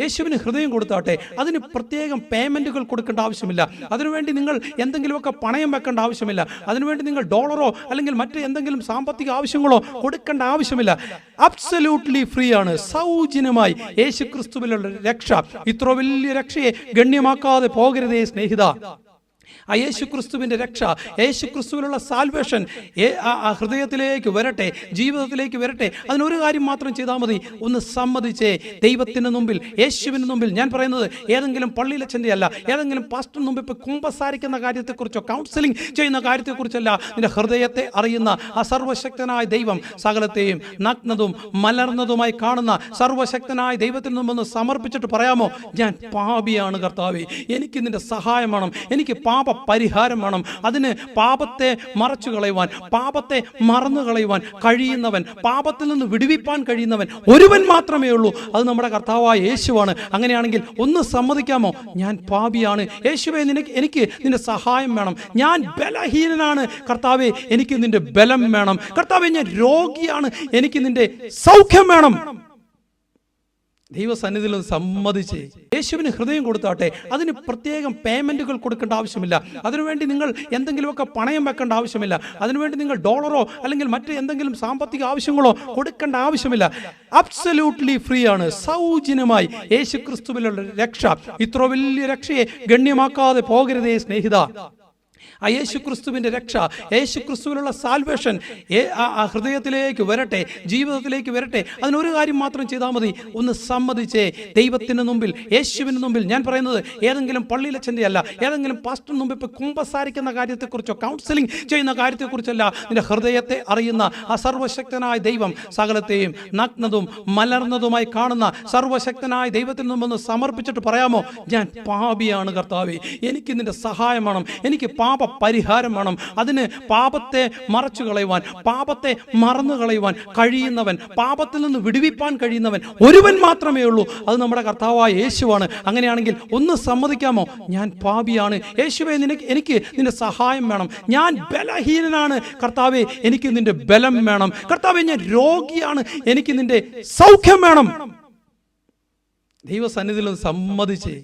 യേശുവിന് ഹൃദയം കൊടുത്താട്ടെ. അതിന് പ്രത്യേകം പേയ്മെന്റുകൾ കൊടുക്കേണ്ട ആവശ്യമില്ല. അതിനുവേണ്ടി നിങ്ങൾ എന്തെങ്കിലുമൊക്കെ പണയം വെക്കേണ്ട ആവശ്യമില്ല. അതിനുവേണ്ടി നിങ്ങൾ ഡോളറോ അല്ലെങ്കിൽ മറ്റ് എന്തെങ്കിലും സാമ്പത്തിക ആവശ്യങ്ങളോ കൊടുക്കേണ്ട ആവശ്യമില്ല. അബ്സല്യൂട്ട്ലി ഫ്രീ ആണ്. സൗജന്യമായി യേശു ക്രിസ്തുവിലുള്ള രക്ഷ. ഇത്ര വലിയ രക്ഷയെ ഗണ്യമാക്കാതെ പോകരുതേ സ്നേഹിത. ആ യേശു ക്രിസ്തുവിൻ്റെ രക്ഷ, യേശു ക്രിസ്തുവിലുള്ള സാൽവേഷൻ ഹൃദയത്തിലേക്ക് വരട്ടെ, ജീവിതത്തിലേക്ക് വരട്ടെ. അതിനൊരു കാര്യം മാത്രം ചെയ്താൽ മതി. ഒന്ന് സമ്മതിച്ചേ. ദൈവത്തിന് മുമ്പിൽ, യേശുവിന് മുമ്പിൽ. ഞാൻ പറയുന്നത് ഏതെങ്കിലും പള്ളിയിലച്ഛൻ്റെ അല്ല, ഏതെങ്കിലും പാസ്റ്ററിന് മുമ്പിൽ ഇപ്പോൾ കുമ്പസാരിക്കുന്ന കാര്യത്തെക്കുറിച്ചോ കൗൺസിലിംഗ് ചെയ്യുന്ന കാര്യത്തെക്കുറിച്ചല്ല. നിന്റെ ഹൃദയത്തെ അറിയുന്ന ആ സർവശക്തനായ ദൈവം സകലത്തെയും നഗ്നതും മലർന്നതുമായി കാണുന്ന സർവശക്തനായ ദൈവത്തിന് മുമ്പൊന്ന് സമർപ്പിച്ചിട്ട് പറയാമോ, ഞാൻ പാപിയാണ് കർത്താവേ, എനിക്ക് നിന്റെ സഹായം വേണം, എനിക്ക് പാപ പരിഹാരം വേണം. അതിന് പാപത്തെ മറച്ചു കളയുവാൻ, പാപത്തെ മറന്നു കളയുവാൻ കഴിയുന്നവൻ, പാപത്തിൽ നിന്ന് വിടുവിപ്പാൻ കഴിയുന്നവൻ ഒരുവൻ മാത്രമേ ഉള്ളൂ. അത് നമ്മുടെ കർത്താവായ യേശുവാണ്. അങ്ങനെയാണെങ്കിൽ ഒന്ന് സമ്മതിക്കാമോ, ഞാൻ പാപിയാണ് യേശുവേ, എനിക്ക് നിന്റെ സഹായം വേണം. ഞാൻ ബലഹീനനാണ് കർത്താവേ, എനിക്ക് നിന്റെ ബലം വേണം. കർത്താവേ, ഞാൻ രോഗിയാണ്, എനിക്ക് നിന്റെ സൗഖ്യം വേണം. ദൈവസന്നിധിയിൽ സമ്മതിച്ച് യേശുവിന് ഹൃദയം കൊടുത്താട്ടെ. അതിന് പ്രത്യേകം പേയ്മെന്റുകൾ കൊടുക്കേണ്ട ആവശ്യമില്ല. അതിനുവേണ്ടി നിങ്ങൾ എന്തെങ്കിലുമൊക്കെ പണയം വെക്കേണ്ട ആവശ്യമില്ല. അതിനുവേണ്ടി നിങ്ങൾ ഡോളറോ അല്ലെങ്കിൽ മറ്റ് എന്തെങ്കിലും സാമ്പത്തിക ആവശ്യങ്ങളോ കൊടുക്കേണ്ട ആവശ്യമില്ല. അബ്സല്യൂട്ട്ലി ഫ്രീ ആണ്. സൗജന്യമായി യേശു ക്രിസ്തുവിലുള്ള രക്ഷ. ഇത്ര വലിയ രക്ഷയെ ഗണ്യമാക്കാതെ പോകരുതേ സ്നേഹിത. ആ യേശു ക്രിസ്തുവിൻ്റെ രക്ഷ, യേശു ക്രിസ്തുവിലുള്ള സാൽവേഷൻ ഹൃദയത്തിലേക്ക് വരട്ടെ, ജീവിതത്തിലേക്ക് വരട്ടെ. അതിനൊരു കാര്യം മാത്രം ചെയ്താൽ മതി. ഒന്ന് സമ്മതിച്ചേ. ദൈവത്തിന് മുമ്പിൽ, യേശുവിന് മുമ്പിൽ. ഞാൻ പറയുന്നത് ഏതെങ്കിലും പള്ളിയിലച്ഛൻ്റെ അല്ല, ഏതെങ്കിലും പാസ്റ്ററിന് മുമ്പിൽ ഇപ്പോൾ കുമ്പസാരിക്കുന്ന കാര്യത്തെക്കുറിച്ചോ കൗൺസിലിംഗ് ചെയ്യുന്ന കാര്യത്തെക്കുറിച്ചല്ല. നിന്റെ ഹൃദയത്തെ അറിയുന്ന ആ സർവശക്തനായ ദൈവം സകലത്തെയും നഗ്നതും മലർന്നതുമായി കാണുന്ന സർവശക്തനായ ദൈവത്തിന് മുമ്പൊന്ന് സമർപ്പിച്ചിട്ട് പറയാമോ, ഞാൻ പാപിയാണ് കർത്താവേ, എനിക്ക് നിന്റെ സഹായം വേണം, എനിക്ക് പാപ പരിഹാരം വേണം. അതിന് പാപത്തെ മറച്ചു കളയുവാൻ, പാപത്തെ മറന്നു കളയുവാൻ കഴിയുന്നവൻ, പാപത്തിൽ നിന്ന് വിടുവിപ്പാൻ കഴിയുന്നവൻ ഒരുവൻ മാത്രമേ ഉള്ളൂ. അത് നമ്മുടെ കർത്താവായ യേശുവാണ്. അങ്ങനെയാണെങ്കിൽ ഒന്ന് സമ്മതിക്കാമോ, ഞാൻ പാപിയാണ് യേശുവേ, എനിക്ക് നിന്റെ സഹായം വേണം. ഞാൻ ബലഹീനനാണ് കർത്താവേ, എനിക്ക് നിന്റെ ബലം വേണം. കർത്താവേ, ഞാൻ രോഗിയാണ്, എനിക്ക് നിന്റെ സൗഖ്യം വേണം. ദൈവസന്നിധിയിൽ സമ്മതിച്ചേ.